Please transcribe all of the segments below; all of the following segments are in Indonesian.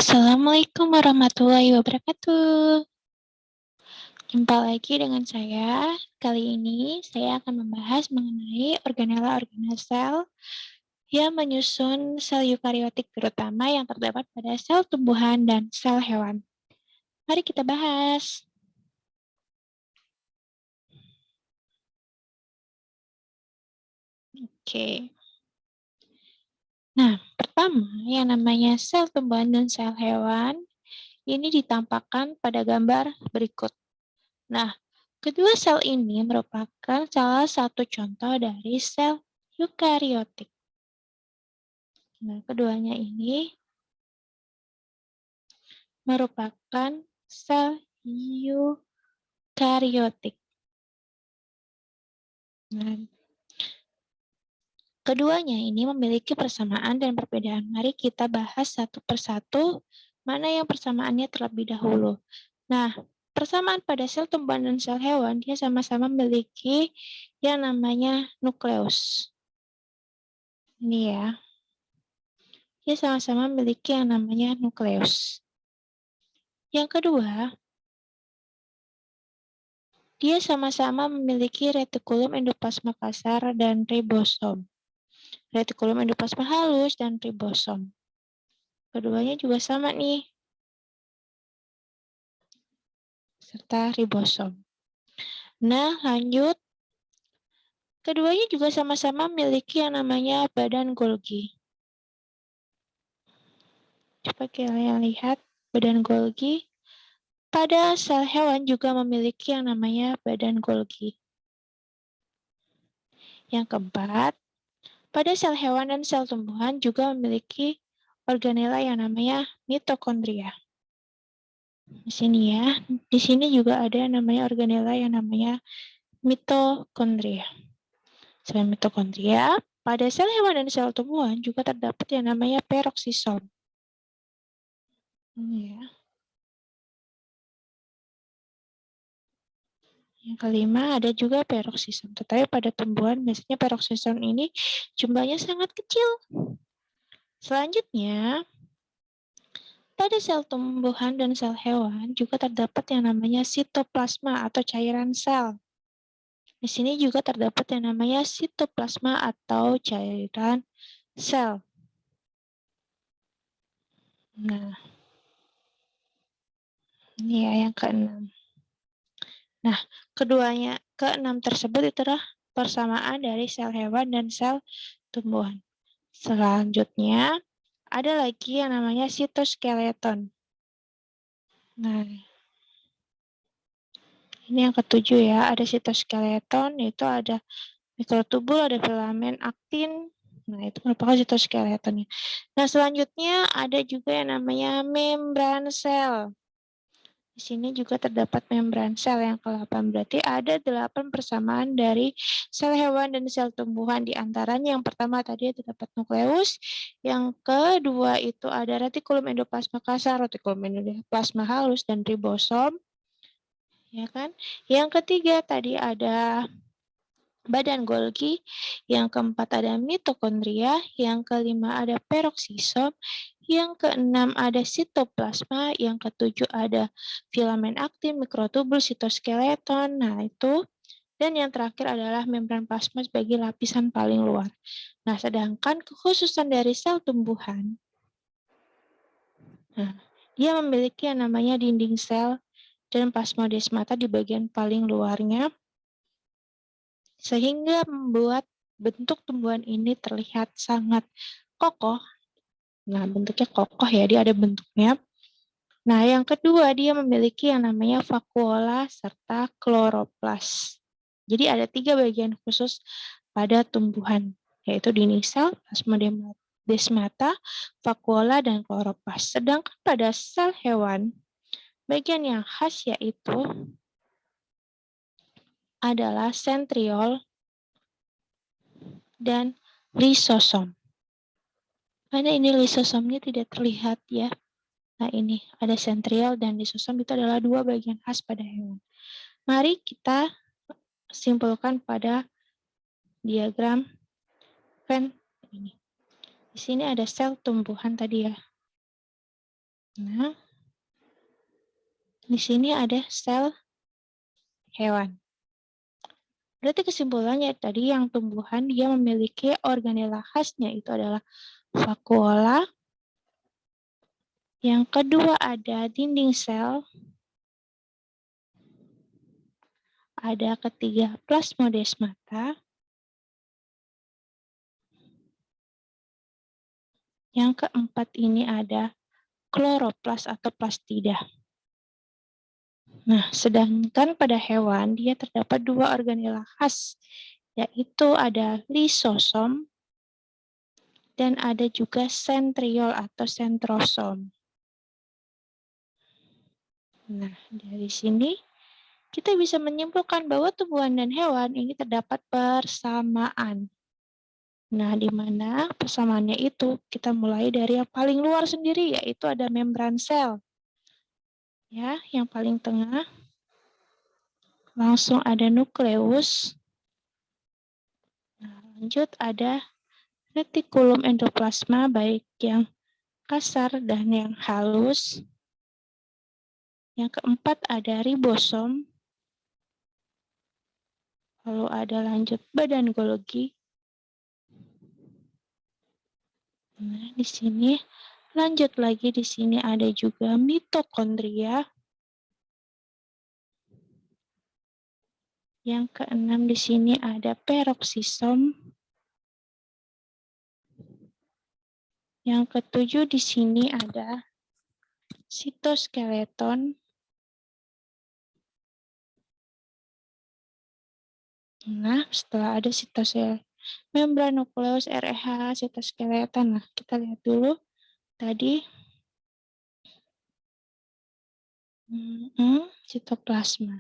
Assalamualaikum warahmatullahi wabarakatuh. Jumpa lagi dengan saya. Kali ini saya akan membahas mengenai organela-organel sel yang menyusun sel eukariotik, terutama yang terdapat pada sel tumbuhan dan sel hewan. Mari kita bahas. Oke. Nah, pertama yang namanya sel tumbuhan dan sel hewan ini ditampakkan pada gambar berikut. Nah, kedua sel ini merupakan salah satu contoh dari sel eukariotik. Nah, keduanya ini merupakan sel eukariotik. Nah, keduanya ini memiliki persamaan dan perbedaan. Mari kita bahas satu persatu mana yang persamaannya terlebih dahulu. Nah, persamaan pada sel tumbuhan dan sel hewan, dia sama-sama memiliki yang namanya nukleus. Ini ya. Dia sama-sama memiliki yang namanya nukleus. Yang kedua, dia sama-sama memiliki retikulum endoplasma kasar dan ribosom. Retikulum endoplasma halus dan ribosom. Keduanya juga sama nih, serta ribosom. Nah, lanjut. Keduanya juga sama-sama memiliki yang namanya badan Golgi. Coba kalian lihat badan Golgi. Pada sel hewan juga memiliki yang namanya badan Golgi. Yang keempat, pada sel hewan dan sel tumbuhan juga memiliki organela yang namanya mitokondria. Di sini ya, di sini juga ada yang namanya organela yang namanya mitokondria. Selain mitokondria, pada sel hewan dan sel tumbuhan juga terdapat yang namanya peroksisom. Ini ya. Yang kelima ada juga peroksisom. Tetapi pada tumbuhan biasanya peroksisom ini jumlahnya sangat kecil. Selanjutnya, pada sel tumbuhan dan sel hewan juga terdapat yang namanya sitoplasma atau cairan sel. Di sini juga terdapat yang namanya sitoplasma atau cairan sel. Nah, ini ya yang keenam. Nah, keenam tersebut itulah persamaan dari sel hewan dan sel tumbuhan. Selanjutnya, ada lagi yang namanya sitoskeleton. Nah, ini yang ketujuh ya, ada sitoskeleton, yaitu ada mikrotubul, ada filamen aktin. Nah, itu merupakan sitoskeletonnya. Nah, selanjutnya ada juga yang namanya membran sel. Di sini juga terdapat membran sel yang ke-8. Berarti ada 8 persamaan dari sel hewan dan sel tumbuhan. Di antaranya yang pertama tadi terdapat nukleus, yang kedua itu ada retikulum endoplasma kasar, retikulum endoplasma halus, dan ribosom. Ya kan? Yang ketiga tadi ada badan Golgi, yang keempat ada mitokondria, yang kelima ada peroksisom, yang keenam ada sitoplasma, yang ketujuh ada filamen aktin, mikrotubul, sitoskeleton. Nah, itu. Dan yang terakhir adalah membran plasma sebagai lapisan paling luar. Nah, sedangkan kekhususan dari sel tumbuhan, nah, dia memiliki yang namanya dinding sel dan plasmodesmata di bagian paling luarnya, sehingga membuat bentuk tumbuhan ini terlihat sangat kokoh. Nah, bentuknya kokoh ya, dia ada bentuknya. Nah, yang kedua, dia memiliki yang namanya vakuola serta kloroplas. Jadi ada 3 bagian khusus pada tumbuhan, yaitu dinding sel, plasmodesmata, vakuola, dan kloroplas. Sedangkan pada sel hewan, bagian yang khas yaitu adalah sentriol dan lisosom. Karena ini lisosomnya tidak terlihat ya. Nah ini ada sentriol dan lisosom, itu adalah 2 bagian khas pada hewan. Mari kita simpulkan pada diagram Venn ini. Di sini ada sel tumbuhan tadi ya. Nah, di sini ada sel hewan. Berarti kesimpulannya tadi yang tumbuhan dia memiliki organela khasnya itu adalah vakuola. Yang kedua ada dinding sel. Ada ketiga plasmodesmata. Yang keempat ini ada kloroplas atau plastida. Nah, sedangkan pada hewan dia terdapat dua organela khas, yaitu ada lisosom dan ada juga sentriol atau sentrosom. Nah, dari sini kita bisa menyimpulkan bahwa tumbuhan dan hewan ini terdapat persamaan. Nah, di mana persamaannya itu kita mulai dari yang paling luar sendiri, yaitu ada membran sel. Ya, yang paling tengah langsung ada nukleus. Nah, lanjut ada retikulum endoplasma baik yang kasar dan yang halus. Yang keempat ada ribosom. Lalu ada lanjut badan Golgi. Nah, di sini lanjut lagi di sini ada juga mitokondria. Yang keenam di sini ada peroksisom. Yang ketujuh di sini ada sitoskeleton. Nah, setelah ada sitosel, membran nukleus, REH, sitoskeleton. Nah, kita lihat dulu tadi sitoplasma.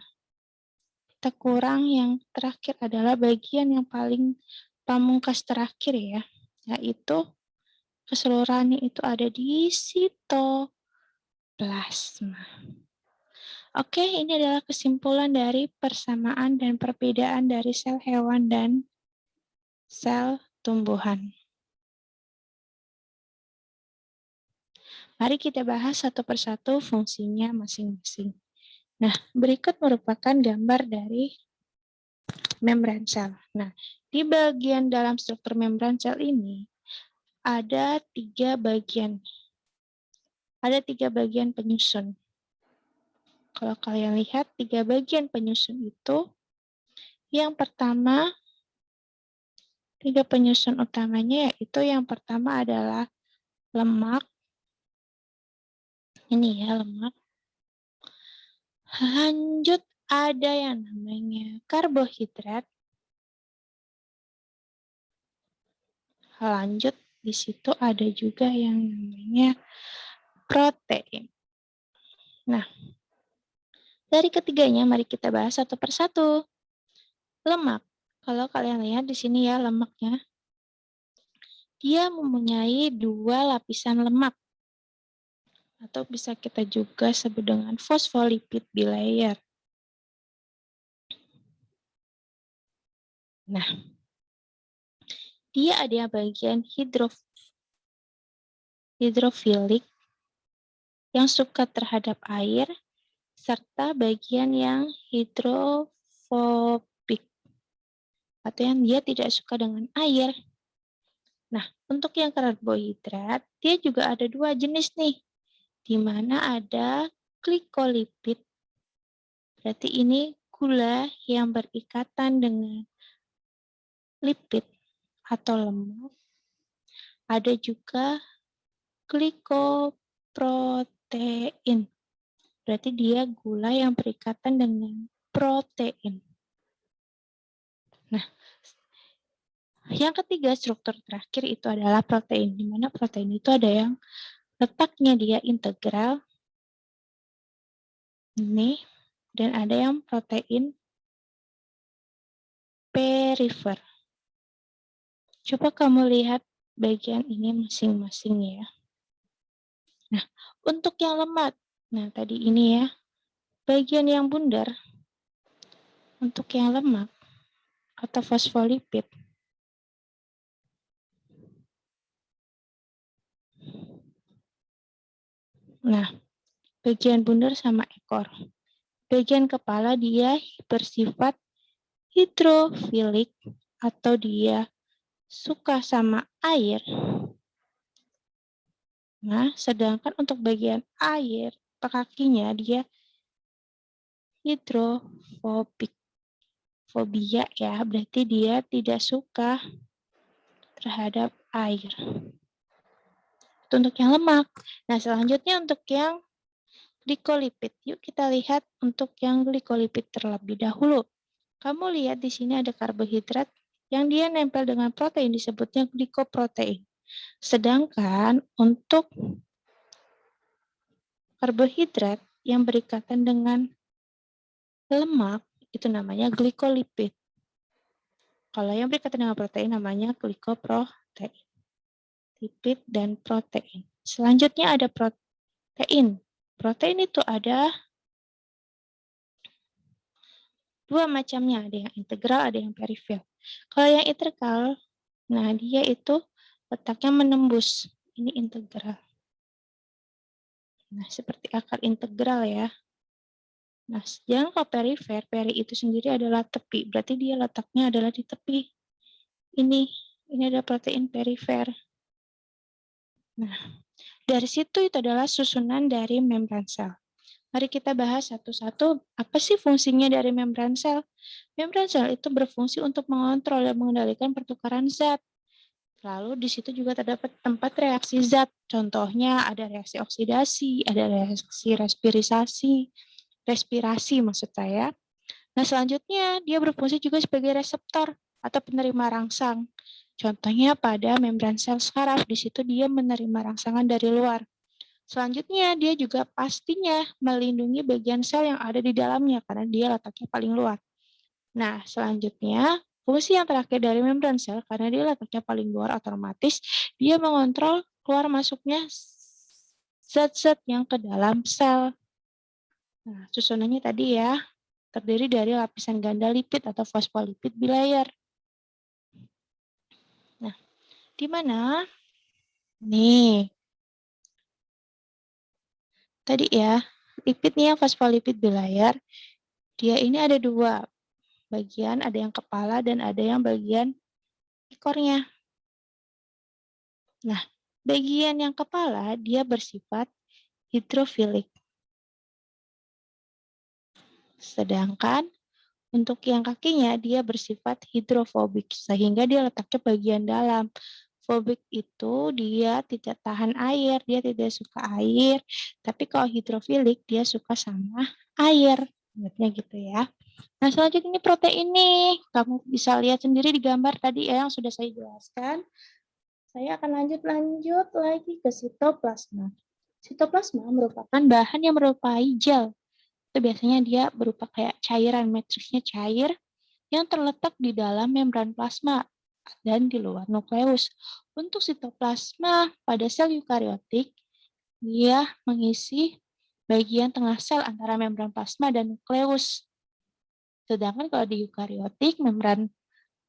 Kita kurang yang terakhir adalah bagian yang paling pamungkas terakhir ya, yaitu keseluruhannya itu ada di sitoplasma. Oke, ini adalah kesimpulan dari persamaan dan perbedaan dari sel hewan dan sel tumbuhan. Mari kita bahas satu persatu fungsinya masing-masing. Nah, berikut merupakan gambar dari membran sel. Nah, di bagian dalam struktur membran sel ini ada tiga bagian. Ada tiga bagian penyusun. Kalau kalian lihat tiga bagian penyusun itu, yang pertama, tiga penyusun utamanya yaitu yang pertama adalah lemak. Ini ya lemak. Lanjut ada yang namanya karbohidrat. Lanjut di situ ada juga yang namanya protein. Nah, dari ketiganya mari kita bahas satu persatu. Lemak. Kalau kalian lihat di sini ya lemaknya, dia mempunyai dua lapisan lemak. Atau bisa kita juga sebut dengan fosfolipid bilayer. Nah, dia ada bagian hidrofilik yang suka terhadap air, serta bagian yang hidrofobik, atau yang dia tidak suka dengan air. Nah, untuk yang karbohidrat, dia juga ada dua jenis nih, di mana ada glikolipid. Berarti ini gula yang berikatan dengan lipid atau lemak. Ada juga glikoprotein. Berarti dia gula yang berikatan dengan protein. Nah, yang ketiga struktur terakhir itu adalah protein, di mana protein itu ada yang letaknya dia integral, ini, dan ada yang protein perifer. Coba kamu lihat bagian ini masing-masing ya. Nah, untuk yang lemak, nah tadi ini ya, bagian yang bundar, untuk yang lemak atau fosfolipid, Nah, bagian bundar sama ekor. Bagian kepala dia bersifat hidrofilik atau dia suka sama air. Nah, sedangkan untuk bagian air, kakinya dia hidrofobik. Fobia ya, berarti dia tidak suka terhadap air. Itu untuk yang lemak. Nah, selanjutnya untuk yang glikolipid. Yuk kita lihat untuk yang glikolipid terlebih dahulu. Kamu lihat di sini ada karbohidrat yang dia nempel dengan protein disebutnya glikoprotein. Sedangkan untuk karbohidrat yang berikatan dengan lemak itu namanya glikolipid. Kalau yang berkaitan dengan protein namanya glikoprotein. Lipid dan protein. Selanjutnya ada protein. Protein itu ada dua macamnya, ada yang integral, ada yang perifer. Kalau yang integral, nah dia itu letaknya menembus. Ini integral. Nah, seperti akar integral ya. Nah, sedangkan kalau perifer, peri itu sendiri adalah tepi. Berarti dia letaknya adalah di tepi. Ini ada protein perifer. Nah, dari situ itu adalah susunan dari membran sel. Mari kita bahas satu-satu, apa sih fungsinya dari membran sel? Membran sel itu berfungsi untuk mengontrol dan mengendalikan pertukaran zat. Lalu di situ juga terdapat tempat reaksi zat. Contohnya ada reaksi oksidasi, ada reaksi respirasi maksud saya. Nah, selanjutnya dia berfungsi juga sebagai reseptor atau penerima rangsang. Contohnya pada membran sel saraf, di situ dia menerima rangsangan dari luar. Selanjutnya, dia juga pastinya melindungi bagian sel yang ada di dalamnya karena dia letaknya paling luar. Nah, selanjutnya, fungsi yang terakhir dari membran sel karena dia letaknya paling luar otomatis dia mengontrol keluar masuknya zat-zat yang ke dalam sel. Nah, susunannya tadi ya, terdiri dari lapisan ganda lipid atau fosfolipid bilayer. Nah, di mana? Nih, tadi ya, lipid nih yang fosfolipid bilayer, dia ini ada dua bagian, ada yang kepala dan ada yang bagian ekornya. Nah, bagian yang kepala dia bersifat hidrofilik. Sedangkan untuk yang kakinya dia bersifat hidrofobik sehingga dia letaknya bagian dalam. Fobik itu dia tidak tahan air, dia tidak suka air. Tapi kalau hidrofilik dia suka sama air. Ingatnya gitu ya. Nah, selanjutnya ini protein nih. Kamu bisa lihat sendiri di gambar tadi ya yang sudah saya jelaskan. Saya akan lanjut lagi ke sitoplasma. Sitoplasma merupakan bahan yang menyerupai gel. Itu biasanya dia berupa kayak cairan, matriksnya cair yang terletak di dalam membran plasma dan di luar nukleus. Untuk sitoplasma pada sel eukariotik, dia mengisi bagian tengah sel antara membran plasma dan nukleus. Sedangkan kalau di eukariotik, membran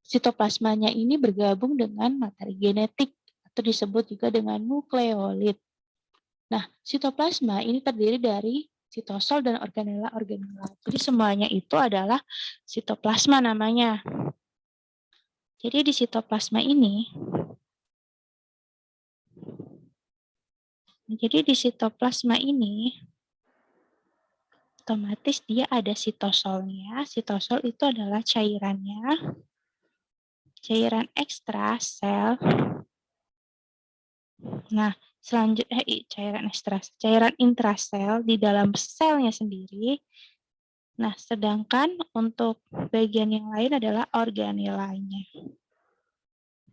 sitoplasmanya ini bergabung dengan materi genetik atau disebut juga dengan nukleolid. Nah, sitoplasma ini terdiri dari sitosol dan organela-organela. Jadi semuanya itu adalah sitoplasma namanya. Jadi di sitoplasma ini, otomatis dia ada sitosolnya. Sitosol itu adalah cairannya, cairan ekstra sel. Nah, selanjutnya cairan intrasel di dalam selnya sendiri. Nah, sedangkan untuk bagian yang lain adalah organelanya.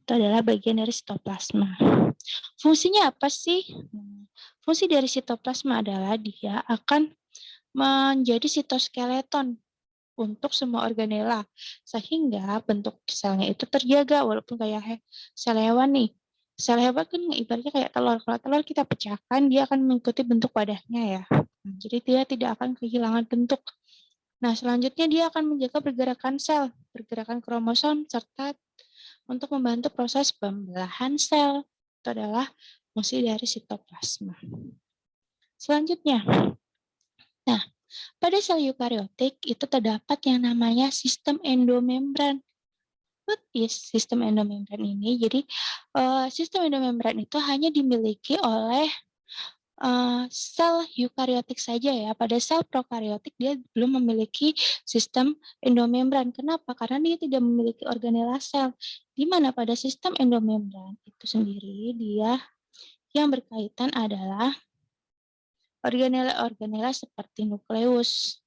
Itu adalah bagian dari sitoplasma. Fungsinya apa sih? Fungsi dari sitoplasma adalah dia akan menjadi sitoskeleton untuk semua organela, sehingga bentuk selnya itu terjaga walaupun kayak sel hewan nih. Sel hewan kan ibaratnya kayak telur. Kalau telur kita pecahkan, dia akan mengikuti bentuk wadahnya ya. Jadi dia tidak akan kehilangan bentuk. Nah, selanjutnya dia akan menjaga pergerakan sel, pergerakan kromosom, serta untuk membantu proses pembelahan sel. Itu adalah fungsi dari sitoplasma. Selanjutnya, nah, pada sel eukariotik itu terdapat yang namanya sistem endomembran. What is sistem endomembran ini? Jadi, sistem endomembran itu hanya dimiliki oleh sel eukariotik saja ya. Pada sel prokariotik dia belum memiliki sistem endomembran. Kenapa? Karena dia tidak memiliki organela sel. Di mana pada sistem endomembran itu sendiri dia yang berkaitan adalah organela-organela seperti nukleus,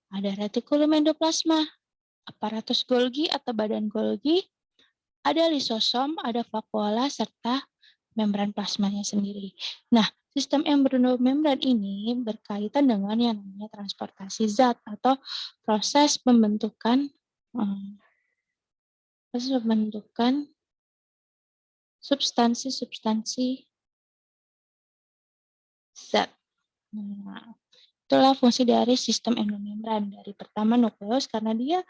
ada retikulum endoplasma, aparatus Golgi atau badan Golgi, ada lisosom, ada vakuola, serta membran plasmanya sendiri. Nah, sistem endomembran ini berkaitan dengan yang namanya transportasi zat atau proses pembentukan substansi-substansi zat. Nah, itulah fungsi dari sistem endomembran. Dari pertama nukleus karena dia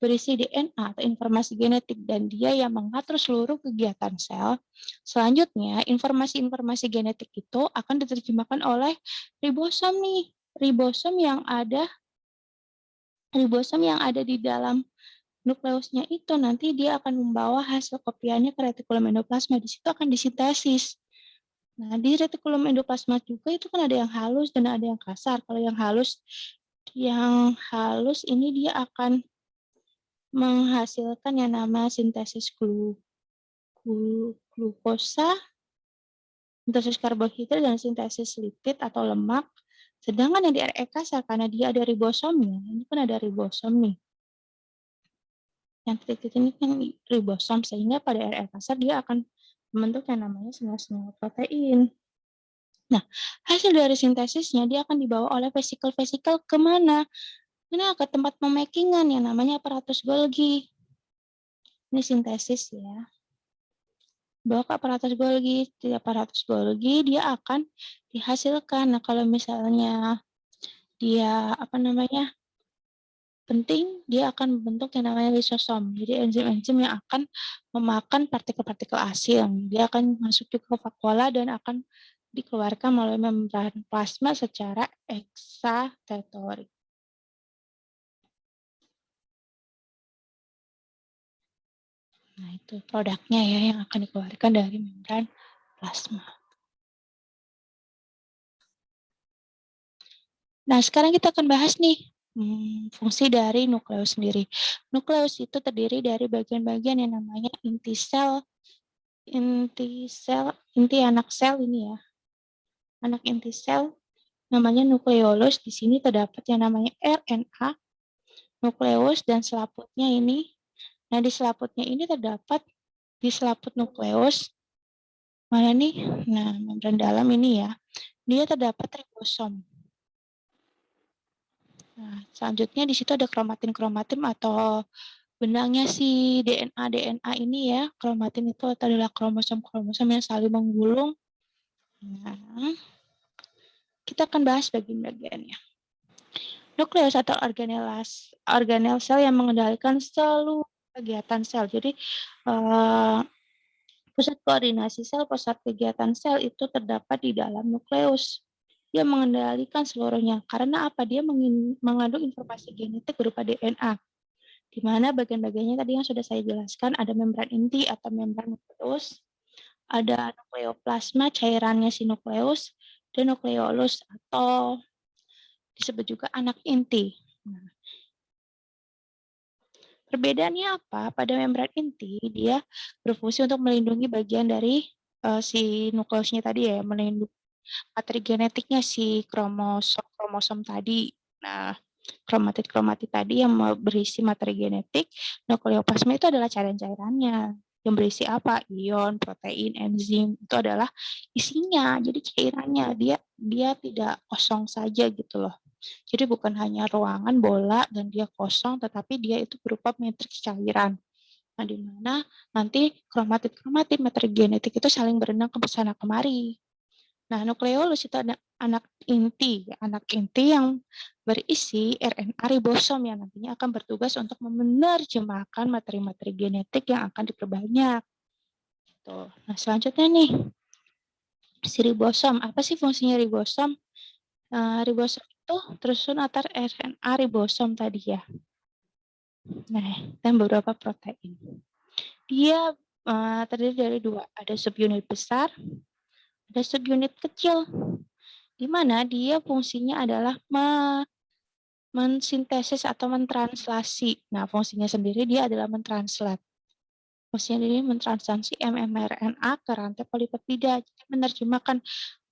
berisi DNA atau informasi genetik dan dia yang mengatur seluruh kegiatan sel. Selanjutnya, informasi-informasi genetik itu akan diterjemahkan oleh ribosom nih. Ribosom yang ada di dalam nukleusnya itu nanti dia akan membawa hasil kopiannya ke retikulum endoplasma. Di situ akan disintesis. Nah, di retikulum endoplasma juga itu kan ada yang halus dan ada yang kasar. Kalau yang halus ini dia akan menghasilkan yang nama sintesis glukosa, sintesis karbohidrat, dan sintesis lipid atau lemak. Sedangkan yang di RE kasar, karena dia ada ribosomnya, ini kan ada ribosom nih. Yang titik ini kan ribosom, sehingga pada RE kasar dia akan membentuk yang namanya senyawa-senyawa protein. Nah, hasil dari sintesisnya dia akan dibawa oleh vesikel-vesikel kemana? Nah, ke tempat pemakingan yang namanya aparatus Golgi. Ini sintesis ya. Bawa ke aparatus Golgi. Di aparatus Golgi dia akan dihasilkan. Nah, kalau misalnya dia penting, dia akan membentuk yang namanya lisosom. Jadi enzim-enzim yang akan memakan partikel-partikel asin. Dia akan masuk juga ke vakuola dan akan dikeluarkan melalui membran plasma secara eksatetorik. Nah, itu produknya ya yang akan dikeluarkan dari membran plasma. Nah, sekarang kita akan bahas nih fungsi dari nukleus sendiri. Nukleus itu terdiri dari bagian-bagian yang namanya inti anak sel ini ya. Anak inti sel namanya nukleolus. Di sini terdapat yang namanya RNA, nukleus, dan selaputnya ini. Nah, di selaputnya ini terdapat di selaput nukleus, mana nih? Nah, membran dalam ini ya. Dia terdapat ribosom. Nah, selanjutnya di situ ada kromatin-kromatin atau benangnya si DNA ini ya. Kromatin itu adalah kromosom-kromosom yang saling menggulung. Nah, kita akan bahas bagian-bagiannya. Nukleus atau organel sel yang mengendalikan seluruh kegiatan sel. Jadi pusat koordinasi sel, pusat kegiatan sel itu terdapat di dalam nukleus. Dia mengendalikan seluruhnya. Karena apa? Dia mengandung informasi genetik berupa DNA. Di mana bagian-bagiannya tadi yang sudah saya jelaskan, ada membran inti atau membran nukleus, ada nukleoplasma, cairannya si nukleus, dan nukleolus atau disebut juga anak inti. Nah, perbedaannya apa? Pada membran inti, dia berfungsi untuk melindungi bagian dari si nukleusnya tadi ya, melindungi materi genetiknya si kromosom tadi. Nah, kromatid-kromatid tadi yang berisi materi genetik, nukleoplasma itu adalah cairan-cairannya. Yang berisi apa? Ion, protein, enzim, itu adalah isinya. Jadi cairannya, dia tidak kosong saja gitu loh. Jadi bukan hanya ruangan bola dan dia kosong, tetapi dia itu berupa matriks cairan. Nah, di mana nanti kromatid-kromatid materi genetik itu saling berenang ke sana kemari. Nah, nukleolus itu ada anak inti yang berisi RNA ribosom yang nantinya akan bertugas untuk menerjemahkan materi-materi genetik yang akan diperbanyak. Tuh. Nah, selanjutnya nih, Si ribosom, apa sih fungsinya ribosom? Ribosom itu tersusun atar RNA ribosom tadi ya. Nah, dan beberapa protein. Dia terdiri dari 2, ada subunit besar, ada subunit kecil, di mana dia fungsinya adalah mensintesis atau mentranslasi. Nah, fungsinya sendiri dia adalah mentranslat. Fungsinya ini mentranslasi mRNA ke rantai polipeptida. Jadi menerjemahkan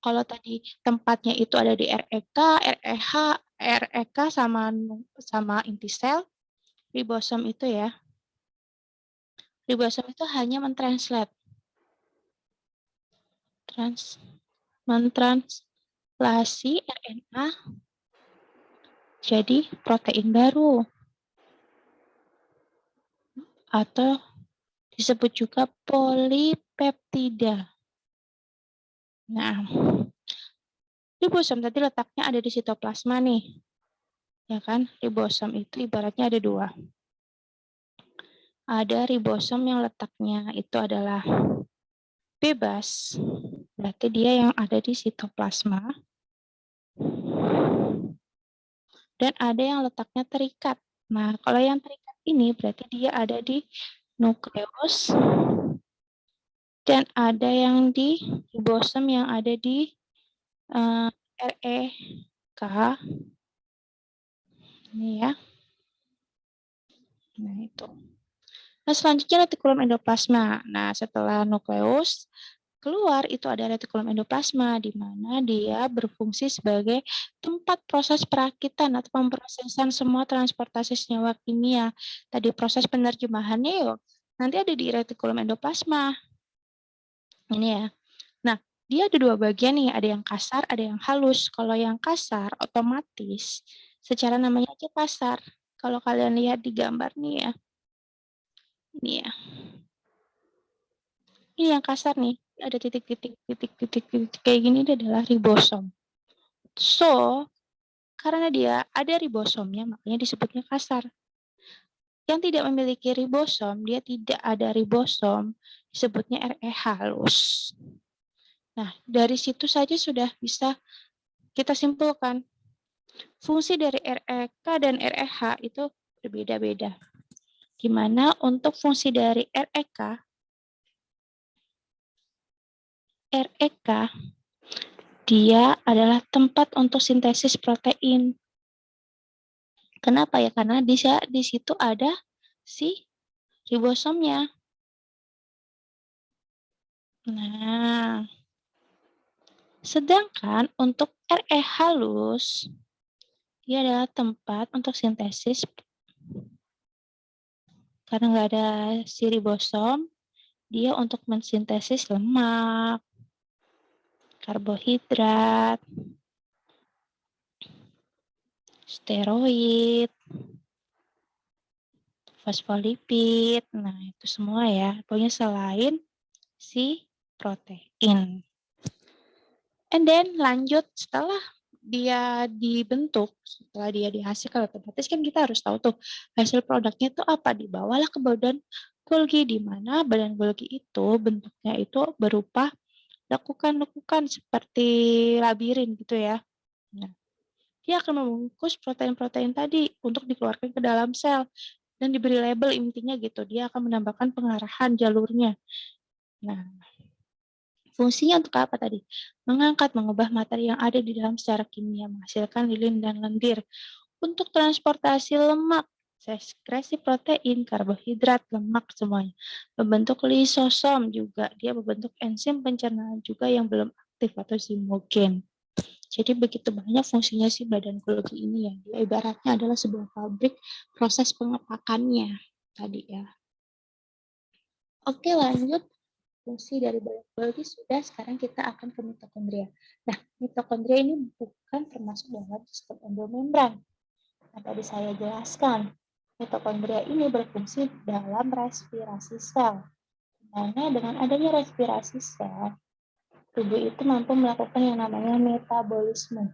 kalau tadi tempatnya itu ada di REK, REH, REK sama inti sel, ribosom itu ya. Ribosom itu hanya mentranslate mentranslasi RNA jadi protein baru atau disebut juga polipeptida. Nah, ribosom tadi letaknya ada di sitoplasma nih. Ya kan? Ribosom itu ibaratnya ada 2. Ada ribosom yang letaknya itu adalah bebas. Berarti dia yang ada di sitoplasma. Dan ada yang letaknya terikat. Nah, kalau yang terikat ini berarti dia ada di nukleus dan ada yang di ribosom yang ada di REK. Ini ya. Nah, itu. Nah, selanjutnya retikulum endoplasma. Nah, setelah nukleus, keluar itu ada retikulum endoplasma, di mana dia berfungsi sebagai tempat proses perakitan atau pemrosesan semua transportasi senyawa kimia. Tadi proses penerjemahannya yuk, nanti ada di retikulum endoplasma. Ini ya. Nah, dia ada 2 bagian nih, ada yang kasar, ada yang halus. Kalau yang kasar, otomatis secara namanya aja kasar. Kalau kalian lihat di gambar nih ya, ini ya. Ini yang kasar nih, ada titik-titik kayak gini, ini adalah ribosom. So, karena dia ada ribosomnya, makanya disebutnya kasar. Yang tidak memiliki ribosom, dia tidak ada ribosom, disebutnya RE halus. Nah, dari situ saja sudah bisa kita simpulkan. Fungsi dari REK dan REH itu berbeda-beda. Gimana untuk fungsi dari REK? REK dia adalah tempat untuk sintesis protein. Kenapa ya? Karena di situ ada si ribosomnya. Nah, sedangkan untuk RE halus, dia adalah tempat untuk sintesis karena nggak ada si ribosom, dia untuk mensintesis lemak, karbohidrat, steroid, fosfolipid, nah itu semua ya, pokoknya selain si protein. And then lanjut setelah dia dibentuk, setelah dia dihasilkan, otomatis kan kita harus tahu tuh hasil produknya itu apa. Dibawalah ke badan Golgi, di mana badan Golgi itu bentuknya itu berupa lekukan-lekukan seperti labirin gitu ya. Nah, dia akan membungkus protein-protein tadi untuk dikeluarkan ke dalam sel dan diberi label intinya gitu. Dia akan menambahkan pengarahan jalurnya. Nah, fungsinya untuk apa tadi? Mengangkat, mengubah materi yang ada di dalam secara kimia, menghasilkan lilin dan lendir. Untuk transportasi lemak, sekresi protein, karbohidrat, lemak semuanya. Membentuk lisosom juga, dia membentuk enzim pencernaan juga yang belum aktif atau zimogen. Jadi begitu banyak fungsinya si badan Golgi ini ya. Dia ibaratnya adalah sebuah pabrik proses pengepakannya tadi ya. Oke, lanjut. Fungsi dari badan Golgi sudah, sekarang kita akan ke mitokondria. Nah, mitokondria ini bukan termasuk dalam sistem endomembran. Yang tadi saya jelaskan, mitokondria ini berfungsi dalam respirasi sel. Karena dengan adanya respirasi sel, tubuh itu mampu melakukan yang namanya metabolisme.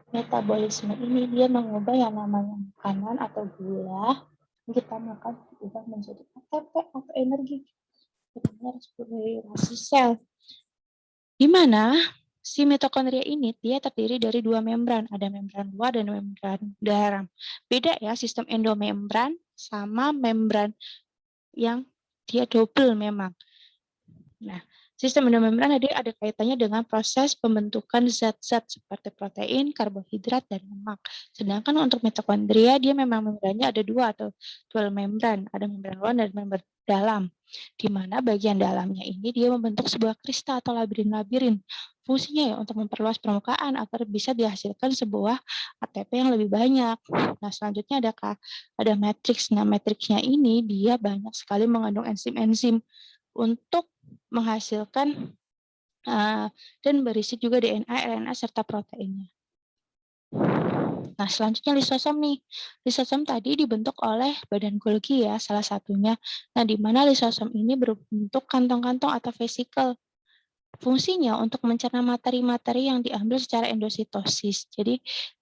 Metabolisme ini dia mengubah yang namanya makanan atau gula yang kita makan berubah menjadi ATP atau energi. Namanya respirasi sel. Di mana si mitokondria ini dia terdiri dari 2 membran, ada membran luar dan membran dalam. Beda ya sistem endomembran sama membran yang dia double memang. Nah, sistem endomembran tadi ada kaitannya dengan proses pembentukan zat-zat seperti protein, karbohidrat, dan lemak. Sedangkan untuk mitokondria dia memang membrannya ada 2 atau dual membran, ada membran luar dan membran dalam. Di mana bagian dalamnya ini dia membentuk sebuah kristal atau labirin-labirin. Fungsinya ya untuk memperluas permukaan agar bisa dihasilkan sebuah ATP yang lebih banyak. Nah, selanjutnya ada matriks. Nah, matriksnya ini dia banyak sekali mengandung enzim-enzim untuk menghasilkan dan berisi juga DNA, RNA, serta proteinnya. Nah, selanjutnya lisosom nih. Lisosom tadi dibentuk oleh badan Golgi ya, salah satunya. Nah, di mana lisosom ini berbentuk kantong-kantong atau vesikel. Fungsinya untuk mencerna materi-materi yang diambil secara endositosis. Jadi,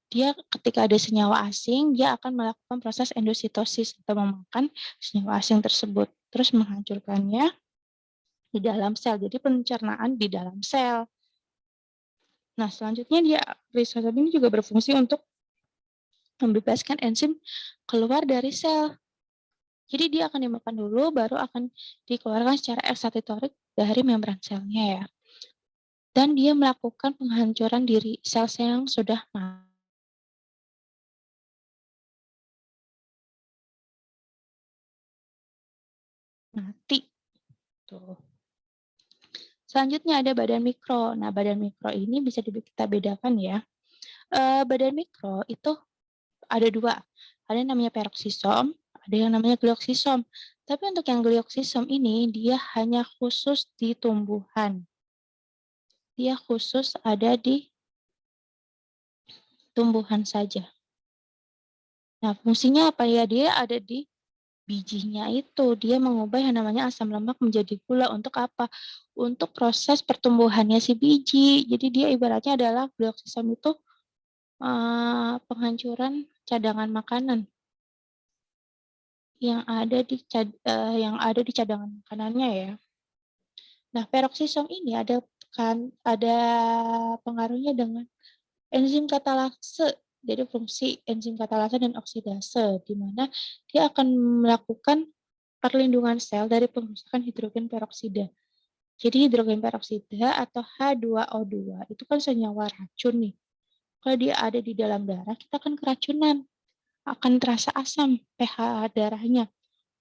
dia ketika ada senyawa asing, dia akan melakukan proses endositosis atau memakan senyawa asing tersebut, terus menghancurkannya di dalam sel. Jadi pencernaan di dalam sel. Nah, selanjutnya lisosom ini juga berfungsi untuk membebaskan enzim keluar dari sel. Jadi dia akan dimakan dulu, baru akan dikeluarkan secara eksitatorik dari membran selnya ya. Dan dia melakukan penghancuran diri sel-sel yang sudah mati. Tuh. Selanjutnya ada badan mikro. Nah, badan mikro ini bisa kita bedakan ya. Badan mikro itu ada 2. Ada yang namanya peroksisom, ada yang namanya glioksisom. Tapi untuk yang glioksisom ini dia hanya khusus di tumbuhan. Dia khusus ada di tumbuhan saja. Nah, fungsinya apa ya? Dia ada di bijinya itu. Dia mengubah yang namanya asam lemak menjadi gula. Untuk apa? Untuk proses pertumbuhannya si biji. Jadi dia ibaratnya adalah glioksisom itu penghancuran cadangan makanan yang ada di cadangan makanannya ya. Nah, peroksisom ini ada pengaruhnya dengan enzim katalase. Jadi fungsi enzim katalase dan oksidase, di mana dia akan melakukan perlindungan sel dari pengrusakan hidrogen peroksida. Jadi hidrogen peroksida atau H2O2 itu kan senyawa racun nih. Kalau dia ada di dalam darah, kita akan keracunan, akan terasa asam pH darahnya.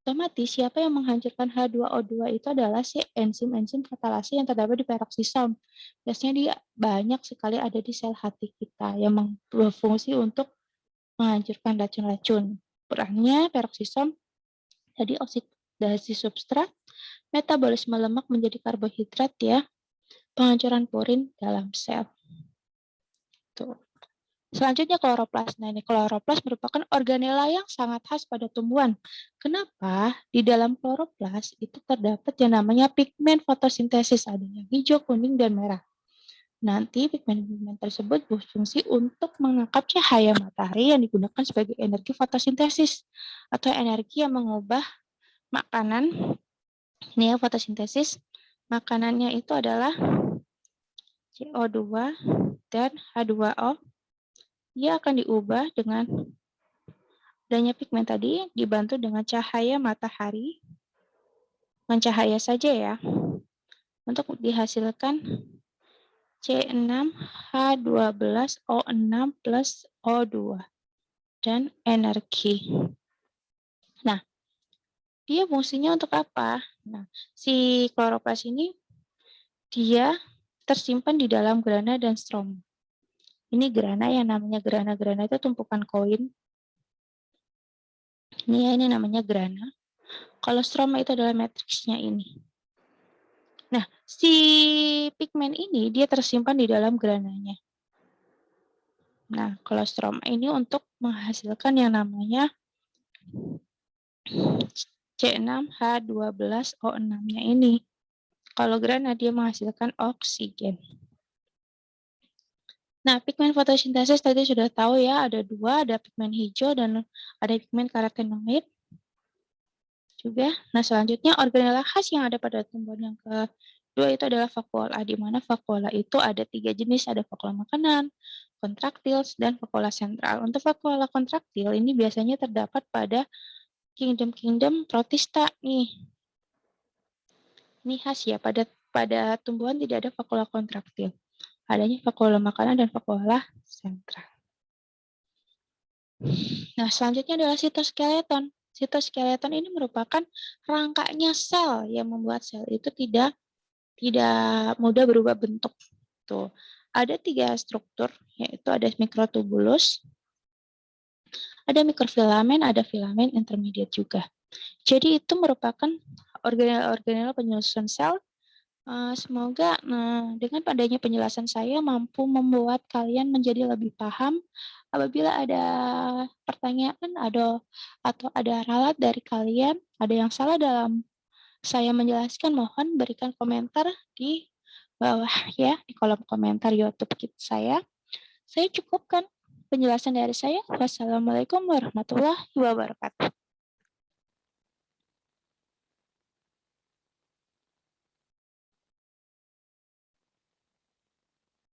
Otomatis siapa yang menghancurkan H2O2 itu adalah si enzim-enzim katalase yang terdapat di peroksisom. Biasanya dia banyak sekali ada di sel hati kita yang berfungsi untuk menghancurkan racun-racun. Perannya peroksisom jadi oksidasi substrat, metabolisme lemak menjadi karbohidrat ya, penghancuran purin dalam sel. Tuh. Selanjutnya kloroplas. Nah, ini kloroplas merupakan organela yang sangat khas pada tumbuhan. Kenapa? Di dalam kloroplas itu terdapat yang namanya pigmen fotosintesis, ada yang hijau, kuning, dan merah. Nanti pigmen-pigmen tersebut berfungsi untuk menangkap cahaya matahari yang digunakan sebagai energi fotosintesis atau energi yang mengubah makanan. Ini ya fotosintesis. Makanannya itu adalah CO2 dan H2O. Dia akan diubah dengan adanya pigmen tadi dibantu dengan cahaya matahari, dengan cahaya saja ya, untuk dihasilkan C6H12O6 plus O2 dan energi. Nah, dia fungsinya untuk apa? Nah, si kloroplas ini dia tersimpan di dalam grana dan stroma. Ini grana yang namanya grana itu tumpukan koin. Ini namanya grana. Kalau stroma itu adalah matriksnya ini. Nah, si pigmen ini dia tersimpan di dalam grananya. Nah, kalau stroma ini untuk menghasilkan yang namanya C6H12O6-nya ini. Kalau grana dia menghasilkan oksigen. Nah, pigmen fotosintesis tadi sudah tahu ya, ada 2, ada pigmen hijau dan ada pigmen karotenoid juga. Nah, selanjutnya organela khas yang ada pada tumbuhan yang Kedua itu adalah vakuola, di mana vakuola itu ada 3 jenis, ada vakuola makanan, kontraktil, dan vakuola sentral. Untuk vakuola kontraktil ini biasanya terdapat pada kingdom-kingdom protista nih. Ini khas ya, pada tumbuhan tidak ada vakuola kontraktil. Adanya vakuola makanan dan vakuola sentral. Nah, selanjutnya adalah sitoskeleton. Sitoskeleton ini merupakan rangkanya sel yang membuat sel itu tidak mudah berubah bentuk. Tuh. Ada 3 struktur, yaitu ada mikrotubulus, ada mikrofilamen, ada filamen intermediate juga. Jadi itu merupakan organel-organel penyusun sel. Semoga dengan adanya penjelasan saya mampu membuat kalian menjadi lebih paham. Apabila ada pertanyaan atau ada ralat dari kalian, ada yang salah dalam saya menjelaskan, mohon berikan komentar di bawah ya, di kolom komentar YouTube saya. Saya cukupkan penjelasan dari saya. Wassalamualaikum warahmatullahi wabarakatuh.